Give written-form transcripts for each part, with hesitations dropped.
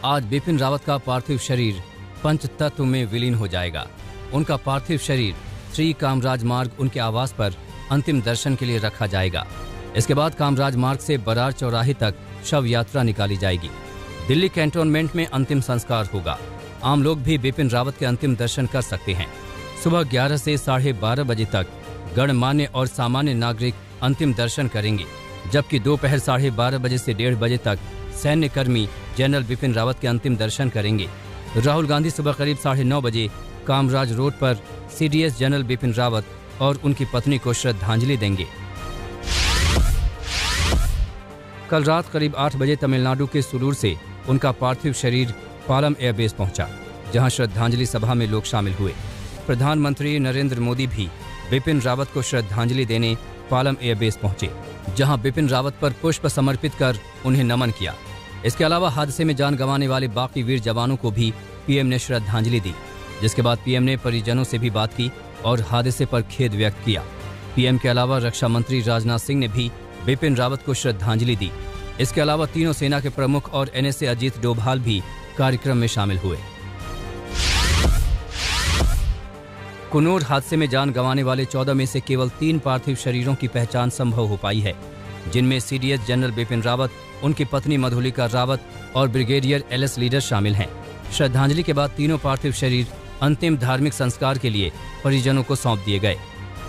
आज बिपिन रावत का पार्थिव शरीर पंच तत्व में विलीन हो जाएगा। उनका पार्थिव शरीर 3 कामराज मार्ग उनके आवास पर अंतिम दर्शन के लिए रखा जाएगा। इसके बाद कामराज मार्ग से बरार चौराहे तक शव यात्रा निकाली जाएगी। दिल्ली कैंटोनमेंट में अंतिम संस्कार होगा। आम लोग भी बिपिन रावत के अंतिम दर्शन कर सकते हैं। सुबह 11 से 12:30 बजे तक गणमान्य और सामान्य नागरिक अंतिम दर्शन करेंगे, जबकि दोपहर 12:30 बजे से 1:30 बजे तक सैन्य कर्मी जनरल बिपिन रावत के अंतिम दर्शन करेंगे। राहुल गांधी सुबह करीब 9:30 बजे कामराज रोड पर CDS जनरल बिपिन रावत और उनकी पत्नी को श्रद्धांजलि देंगे। कल रात करीब 8 बजे तमिलनाडु के सुलूर से उनका पार्थिव शरीर पालम एयरबेस पहुंचा, जहां श्रद्धांजलि सभा में लोग शामिल हुए। प्रधानमंत्री नरेंद्र मोदी भी बिपिन रावत को श्रद्धांजलि देने पालम एयरबेस पहुंचे, जहां बिपिन रावत पर पुष्प समर्पित कर उन्हें नमन किया। इसके अलावा हादसे में जान गंवाने वाले बाकी वीर जवानों को भी PM ने श्रद्धांजलि दी, जिसके बाद PM ने परिजनों से भी बात की और हादसे पर खेद व्यक्त किया। PM के अलावा रक्षा मंत्री राजनाथ सिंह ने भी बिपिन रावत को श्रद्धांजलि दी। इसके अलावा तीनों सेना के प्रमुख और NSA अजीत डोभाल भी कार्यक्रम में शामिल हुए। कुन्नूर हादसे में जान गंवाने वाले 14 में से केवल 3 पार्थिव शरीरों की पहचान संभव हो पाई है, जिनमें CDS जनरल बिपिन रावत, उनकी पत्नी मधुलिका रावत और ब्रिगेडियर LS लीडर शामिल हैं। श्रद्धांजलि के बाद तीनों पार्थिव शरीर अंतिम धार्मिक संस्कार के लिए परिजनों को सौंप दिए गए।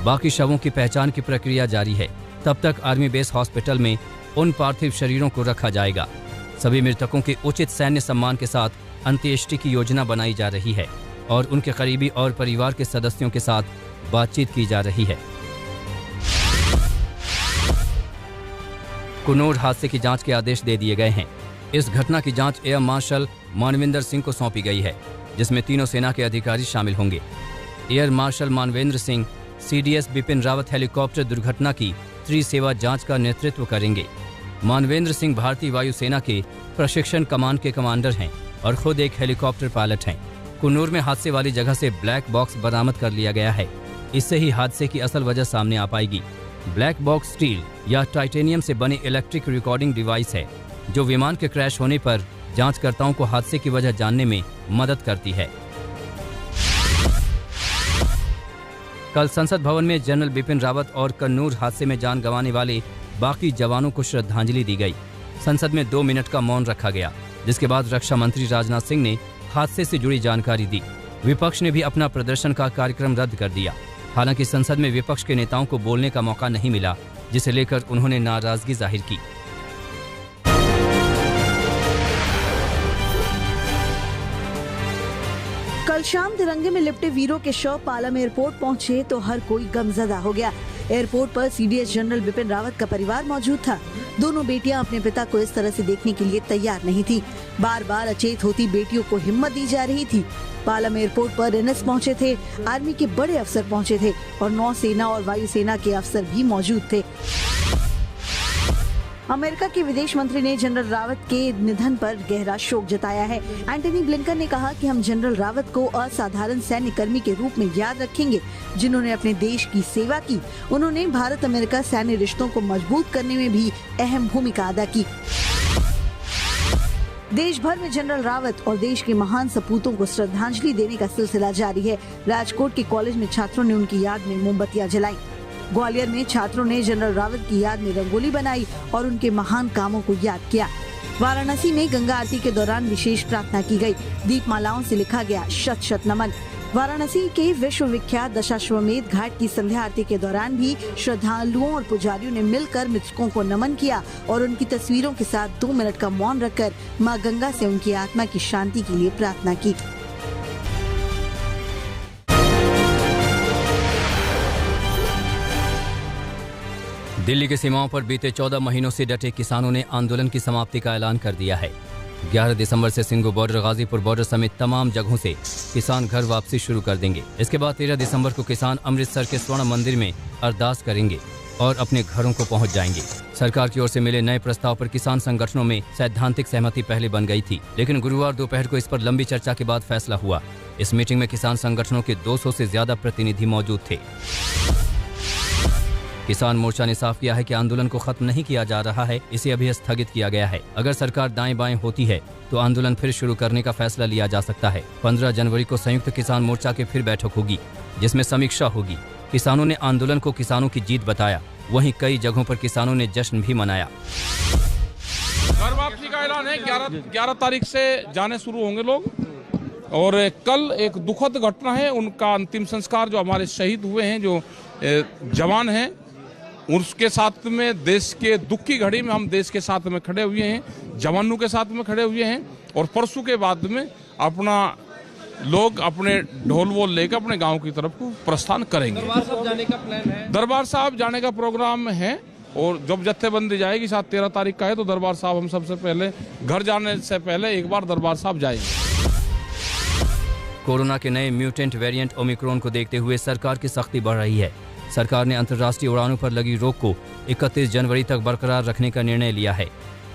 बाकी शवों की पहचान की प्रक्रिया जारी है। तब तक आर्मी बेस हॉस्पिटल में उन पार्थिव शरीरों को रखा जाएगा। सभी मृतकों के उचित सैन्य सम्मान के साथ अंत्येष्टि की योजना बनाई जा रही है और उनके करीबी और परिवार के सदस्यों के साथ बातचीत की जा रही है। कुन्नूर हादसे की जांच के आदेश दे दिए गए हैं। इस घटना की जांच एयर मार्शल मानवेंद्र सिंह को सौंपी गई है, जिसमें तीनों सेना के अधिकारी शामिल होंगे। Air marshal Manvendra Singh CDS Bipin Rawat helicopter दुर्घटना की त्रिसेवा जांच का नेतृत्व करेंगे। मानवेंद्र सिंह भारतीय वायुसेना के प्रशिक्षण कमान के कमांडर हैं और खुद एक हेलीकॉप्टर पायलट हैं। कुन्नूर में हादसे वाली जगह से ब्लैक बॉक्स बरामद कर लिया गया है। इससे ही हादसे की असल वजह सामने आ पाएगी। ब्लैक बॉक्स स्टील या टाइटेनियम से बने इलेक्ट्रिक रिकॉर्डिंग डिवाइस है, जो विमान के क्रैश होने पर जांचकर्ताओं को हादसे की वजह जानने में मदद करती है। कल संसद भवन में जनरल बिपिन रावत और कन्नूर हादसे में जान गंवाने वाले बाकी जवानों को श्रद्धांजलि दी गई। संसद में 2 मिनट का मौन रखा गया, जिसके बाद रक्षा मंत्री राजनाथ सिंह ने हादसे से जुड़ी जानकारी दी। विपक्ष ने भी अपना प्रदर्शन का कार्यक्रम रद्द कर दिया। हालांकि संसद में विपक्ष के नेताओं को बोलने का मौका नहीं मिला, जिसे लेकर उन्होंने नाराजगी जाहिर की। कल शाम तिरंगे में लिपटे वीरों के शव पालम एयरपोर्ट पहुंचे तो हर कोई गमजदा हो गया। एयरपोर्ट पर CDS जनरल बिपिन रावत का परिवार मौजूद था। दोनों बेटियां अपने पिता को इस तरह से देखने के लिए तैयार नहीं थी। बार बार अचेत होती बेटियों को हिम्मत दी जा रही थी। पालम एयरपोर्ट पर NS पहुंचे थे, आर्मी के बड़े अफसर पहुंचे थे और नौसेना और वायुसेना के अफसर भी मौजूद थे। अमेरिका के विदेश मंत्री ने जनरल रावत के निधन पर गहरा शोक जताया है। एंटनी ब्लिंकन ने कहा कि हम जनरल रावत को असाधारण सैन्य कर्मी के रूप में याद रखेंगे, जिन्होंने अपने देश की सेवा की। उन्होंने भारत अमेरिका सैन्य रिश्तों को मजबूत करने में भी अहम भूमिका अदा की। देश भर में जनरल रावत और देश के महान सपूतों को श्रद्धांजलि देने का सिलसिला जारी है। राजकोट के कॉलेज में छात्रों ने उनकी याद में मोमबत्तियां जलाई। ग्वालियर में छात्रों ने जनरल रावत की याद में रंगोली बनाई और उनके महान कामों को याद किया। वाराणसी में गंगा आरती के दौरान विशेष प्रार्थना की गई। दीपमालाओं से लिखा गया शत शत नमन। वाराणसी के विश्व विख्यात दशाश्वमेध घाट की संध्या आरती के दौरान भी श्रद्धालुओं और पुजारियों ने मिलकर मृतकों को नमन किया और उनकी तस्वीरों के साथ 2 मिनट का मौन रखकर मां गंगा से उनकी आत्मा की शांति के लिए प्रार्थना की। दिल्ली की सीमाओं पर बीते 14 महीनों से डटे किसानों ने आंदोलन की समाप्ति का ऐलान कर दिया है। 11 दिसंबर से सिंघू बॉर्डर, गाजीपुर बॉर्डर समेत तमाम जगहों से किसान घर वापसी शुरू कर देंगे। इसके बाद 13 दिसंबर को किसान अमृतसर के स्वर्ण मंदिर में अरदास करेंगे और अपने घरों को पहुंच जाएंगे। सरकार की ओर से मिले नए प्रस्ताव पर किसान संगठनों में सैद्धांतिक सहमति पहले बन गई थी, लेकिन गुरुवार दोपहर को इस पर लंबी चर्चा के बाद फैसला हुआ। इस मीटिंग में किसान संगठनों के 200 से ज्यादा प्रतिनिधि मौजूद थे। किसान मोर्चा ने साफ किया है कि आंदोलन को खत्म नहीं किया जा रहा है, इसे अभी स्थगित किया गया है। अगर सरकार दाएं बाएं होती है तो आंदोलन फिर शुरू करने का फैसला लिया जा सकता है। 15 जनवरी को संयुक्त किसान मोर्चा की फिर बैठक होगी, जिसमें समीक्षा होगी। किसानों ने आंदोलन को किसानों की जीत बताया, वहीं कई जगहों पर किसानों ने जश्न भी मनाया। घर वापसी का ऐलान है, 11 तारीख से जाने शुरू होंगे लोग। और कल एक दुखद घटना है, उनका अंतिम संस्कार, जो हमारे शहीद हुए हैं, जो जवान हैं, उसके साथ में देश के दुख की घड़ी में हम देश के साथ में खड़े हुए हैं, जवानों के साथ में खड़े हुए हैं। और परसों के बाद में अपना लोग अपने ढोल वोल लेकर अपने गांव की तरफ को प्रस्थान करेंगे। दरबार साहब जाने का प्लान है? दरबार साहब जाने का प्रोग्राम है, और जब जत्थेबंदी जाएगी, साथ 13 तारीख का है, तो दरबार साहब हम सबसे पहले घर जाने से पहले एक बार दरबार साहब जाएंगे। कोरोना के नए म्यूटेंट वेरिएंट ओमिक्रॉन को देखते हुए सरकार की सख्ती बढ़ रही है। सरकार ने अंतर्राष्ट्रीय उड़ानों पर लगी रोक को 31 जनवरी तक बरकरार रखने का निर्णय लिया है।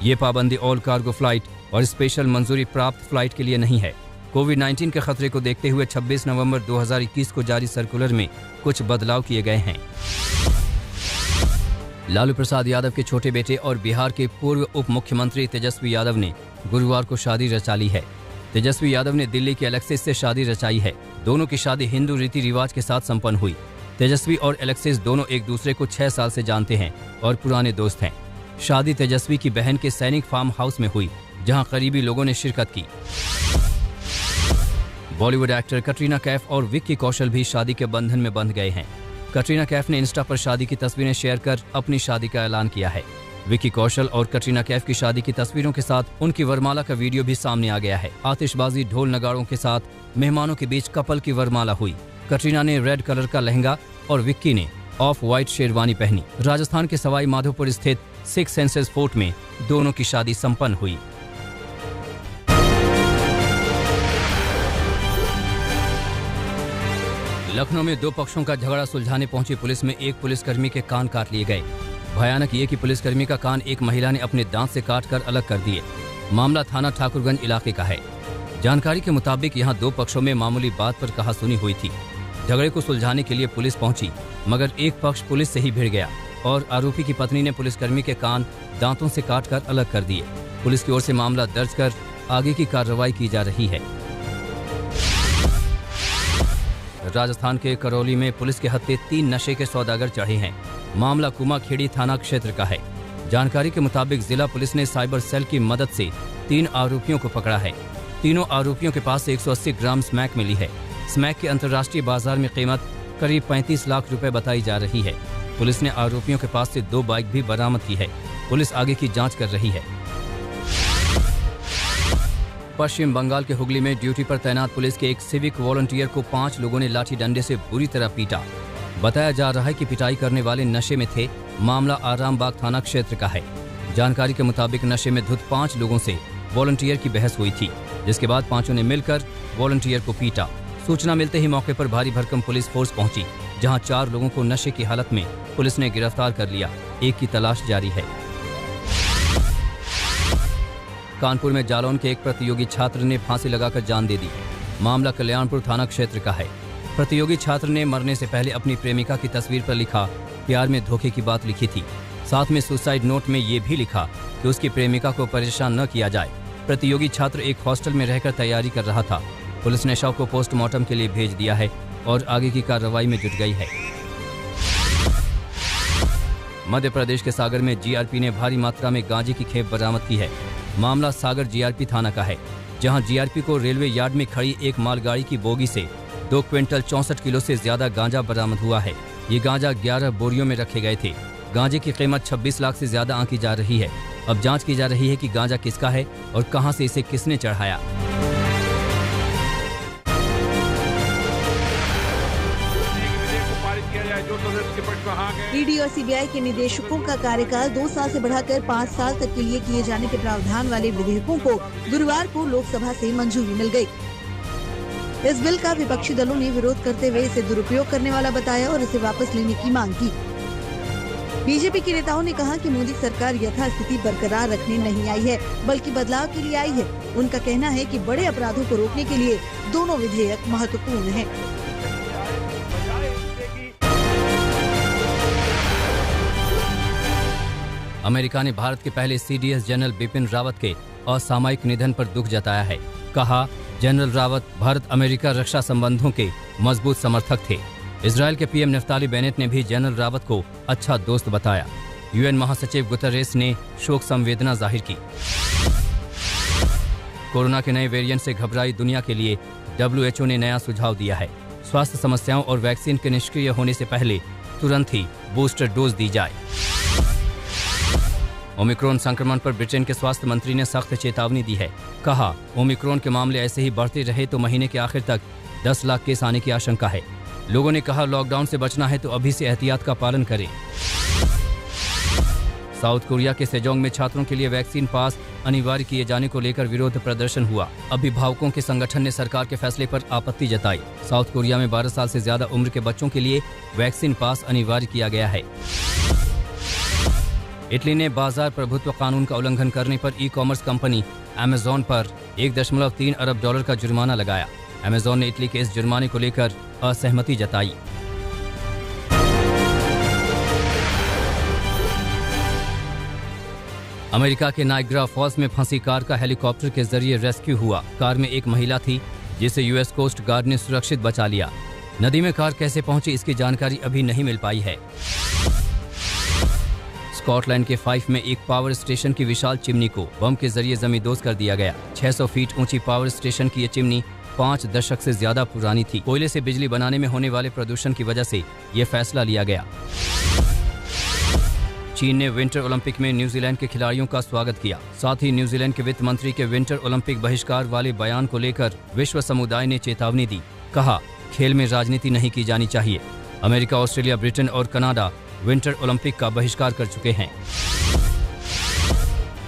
ये पाबंदी ऑल कार्गो फ्लाइट और स्पेशल मंजूरी प्राप्त फ्लाइट के लिए नहीं है। कोविड-19 के खतरे को देखते हुए 26 नवंबर 2021 को जारी सर्कुलर में कुछ बदलाव किए गए हैं। लालू प्रसाद यादव के छोटे बेटे और बिहार के पूर्व उप मुख्यमंत्री तेजस्वी यादव ने गुरुवार को शादी रचा ली है। तेजस्वी यादव ने दिल्ली के एलेक्सिस से शादी रचाई है। दोनों की शादी हिंदू रीति रिवाज के साथ संपन्न हुई। तेजस्वी और एलेक्सिस दोनों एक दूसरे को 6 साल से जानते हैं और पुराने दोस्त हैं। शादी तेजस्वी की बहन के सैनिक फार्म हाउस में हुई, जहां करीबी लोगों ने शिरकत की। बॉलीवुड एक्टर कटरीना कैफ और विक्की कौशल भी शादी के बंधन में बंध गए हैं। कटरीना कैफ ने इंस्टा पर शादी की तस्वीरें शेयर कर अपनी शादी का ऐलान किया है। विक्की कौशल और कटरीना कैफ की शादी की तस्वीरों के साथ उनकी वरमाला का वीडियो भी सामने आ गया है। आतिशबाजी, ढोल नगाड़ों के साथ मेहमानों के बीच कपल की वरमाला हुई। कटरीना ने रेड कलर का लहंगा और विक्की ने ऑफ व्हाइट शेरवानी पहनी। राजस्थान के सवाई माधोपुर स्थित 6 सेंसेस फोर्ट में दोनों की शादी संपन्न हुई। लखनऊ में 2 पक्षों का झगड़ा सुलझाने पहुंची पुलिस में एक पुलिसकर्मी के कान काट लिए गए। भयानक ये कि पुलिसकर्मी का कान एक महिला ने अपने दांत से काटकर अलग कर दिए। मामला थाना ठाकुरगंज इलाके का है। जानकारी के मुताबिक यहां 2 पक्षों में मामूली बात पर कहासुनी हुई थी। झगड़े को सुलझाने के लिए पुलिस पहुंची, मगर एक पक्ष पुलिस से ही भिड़ गया और आरोपी की पत्नी ने पुलिसकर्मी के कान दांतों से काटकर अलग कर दिए। पुलिस की ओर से मामला दर्ज कर आगे की कार्रवाई की जा रही है। राजस्थान के करौली में पुलिस के हत्थे 3 नशे के सौदागर चढ़े हैं। मामला कुमाखेड़ी थाना क्षेत्र का है। जानकारी के मुताबिक जिला पुलिस ने साइबर सेल की मदद से 3 आरोपियों को पकड़ा है। तीनों आरोपियों के पास से 180 ग्राम स्मैक मिली है। स्मैक की अंतर्राष्ट्रीय बाजार में कीमत करीब 35 लाख रुपए बताई जा रही है। पुलिस ने आरोपियों के पास से 2 बाइक भी बरामद की है। पुलिस आगे की जांच कर रही है। पश्चिम बंगाल के हुगली में ड्यूटी पर तैनात पुलिस के एक सिविक वॉलंटियर को 5 लोगों ने लाठी डंडे से बुरी तरह पीटा। बताया जा रहा है कि पिटाई करने वाले नशे में थे। मामला आरामबाग थाना क्षेत्र का है। जानकारी के मुताबिक नशे में धुत 5 लोगों से वॉलंटियर की बहस हुई थी, जिसके बाद 5 ने मिलकर वॉलंटियर को पीटा। सूचना मिलते ही मौके पर भारी भरकम पुलिस फोर्स पहुंची, जहां 4 लोगों को नशे की हालत में पुलिस ने गिरफ्तार कर लिया। एक की तलाश जारी है। कानपुर में जालौन के एक प्रतियोगी छात्र ने फांसी लगाकर जान दे दी। मामला कल्याणपुर थाना क्षेत्र का है। प्रतियोगी छात्र ने मरने से पहले अपनी प्रेमिका की तस्वीर पर लिखा प्यार में धोखे की बात लिखी थी। साथ में सुसाइड नोट में ये भी लिखा कि उसकी प्रेमिका को परेशान न किया जाए। प्रतियोगी छात्र एक हॉस्टल में रहकर तैयारी कर रहा था। पुलिस ने शव को पोस्टमार्टम के लिए भेज दिया है और आगे की कार्रवाई में जुट गई है। मध्य प्रदेश के सागर में जीआरपी ने भारी मात्रा में गांजे की खेप बरामद की है। मामला सागर जीआरपी थाना का है, जहां जीआरपी को रेलवे यार्ड में खड़ी एक मालगाड़ी की बोगी से 2 क्विंटल 64 किलो से ज्यादा गांजा बरामद हुआ है। ये गांजा 11 बोरियों में रखे गए थे। गांजे की कीमत 26 लाख से ज्यादा आंकी जा रही है। अब जांच की जा रही है कि गांजा किसका है और कहां से इसे किसने चढ़ाया। ईडी और सीबीआई के निदेशकों का कार्यकाल 2 साल से बढ़ाकर 5 साल तक के लिए किए जाने के प्रावधान वाले विधेयकों को गुरुवार को लोकसभा से मंजूरी मिल गई। इस बिल का विपक्षी दलों ने विरोध करते हुए इसे दुरुपयोग करने वाला बताया और इसे वापस लेने की मांग की। बीजेपी के नेताओं ने कहा कि मोदी सरकार यथास्थिति बरकरार रखने नहीं आई है, बल्कि बदलाव के लिए आई है। उनका कहना है कि बड़े अपराधों को रोकने के लिए दोनों विधेयक महत्वपूर्ण हैं। अमेरिका ने भारत के पहले CDS जनरल बिपिन रावत के असामयिक निधन पर दुख जताया है। कहा, जनरल रावत भारत अमेरिका रक्षा संबंधों के मजबूत समर्थक थे। इजराइल के PM नफ्ताली बेनेट ने भी जनरल रावत को अच्छा दोस्त बताया। UN महासचिव गुतरेस ने शोक संवेदना जाहिर की। कोरोना के नए वेरिएंट से घबराई दुनिया के लिए WHO ने नया सुझाव दिया है। स्वास्थ्य समस्याओं और वैक्सीन के निष्क्रिय होने से पहले तुरंत ही बूस्टर डोज दी जाए। ओमिक्रॉन संक्रमण पर ब्रिटेन के स्वास्थ्य मंत्री ने सख्त चेतावनी दी है। कहा, ओमिक्रॉन के मामले ऐसे ही बढ़ते रहे तो महीने के आखिर तक 10 लाख केस आने की आशंका है। लोगों ने कहा, लॉकडाउन से बचना है तो अभी से एहतियात का पालन करें। साउथ कोरिया के सेजोंग में छात्रों के लिए वैक्सीन पास अनिवार्य किए जाने को लेकर विरोध प्रदर्शन हुआ। अभिभावकों के संगठन ने सरकार के फैसले पर आपत्ति जताई। साउथ कोरिया में 12 साल से ज्यादा उम्र के बच्चों के लिए वैक्सीन पास अनिवार्य किया गया है। इटली ने बाजार प्रभुत्व कानून का उल्लंघन करने पर ई-कॉमर्स कंपनी अमेज़न पर $1.3 अरब का जुर्माना लगाया। अमेज़न ने इटली के इस जुर्माने को लेकर असहमति जताई। अमेरिका के नाइग्रा फॉल्स में फंसी कार का हेलीकॉप्टर के जरिए रेस्क्यू हुआ। कार में एक महिला थी जिसे US कोस्ट गार्ड ने सुरक्षित बचा लिया। नदी में कार कैसे पहुंची इसकी जानकारी अभी नहीं मिल पाई है। स्कॉटलैंड के फाइफ में एक पावर स्टेशन की विशाल चिमनी को बम के जरिए जमींदोज कर दिया गया। 600 फीट ऊंची पावर स्टेशन की ये चिमनी 5 दशक से ज्यादा पुरानी थी। कोयले से बिजली बनाने में होने वाले प्रदूषण की वजह से ये फैसला लिया गया। चीन ने विंटर ओलंपिक में न्यूजीलैंड के खिलाड़ियों का स्वागत किया। साथ ही न्यूजीलैंड के वित्त मंत्री के विंटर ओलंपिक बहिष्कार वाले बयान को लेकर विश्व समुदाय ने चेतावनी दी। कहा, खेल में राजनीति नहीं की जानी चाहिए। अमेरिका, ऑस्ट्रेलिया, ब्रिटेन और कनाडा विंटर ओलंपिक का बहिष्कार कर चुके हैं।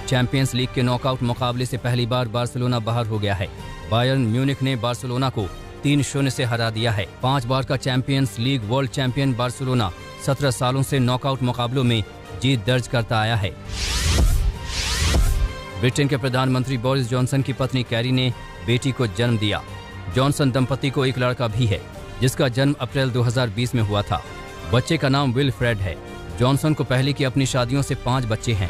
चैंपियंस लीग के नॉकआउट मुकाबले से पहली बार बार्सिलोना बाहर हो गया है। बायर्न म्यूनिख ने बार्सिलोना को 3-0 से हरा दिया है। 5 बार का champions league world champion Barcelona 17 सालों से नॉकआउट मुकाबलों में जीत दर्ज करता आया है। ब्रिटेन के प्रधानमंत्री बोरिस जॉनसन की पत्नी कैरी ने बेटी को जन्म दिया। जॉनसन दंपति को एक लड़का भी है जिसका जन्म अप्रैल 2020 में हुआ था। बच्चे का नाम विलफ्रेड है। जॉनसन को पहले की अपनी शादियों से 5 बच्चे हैं।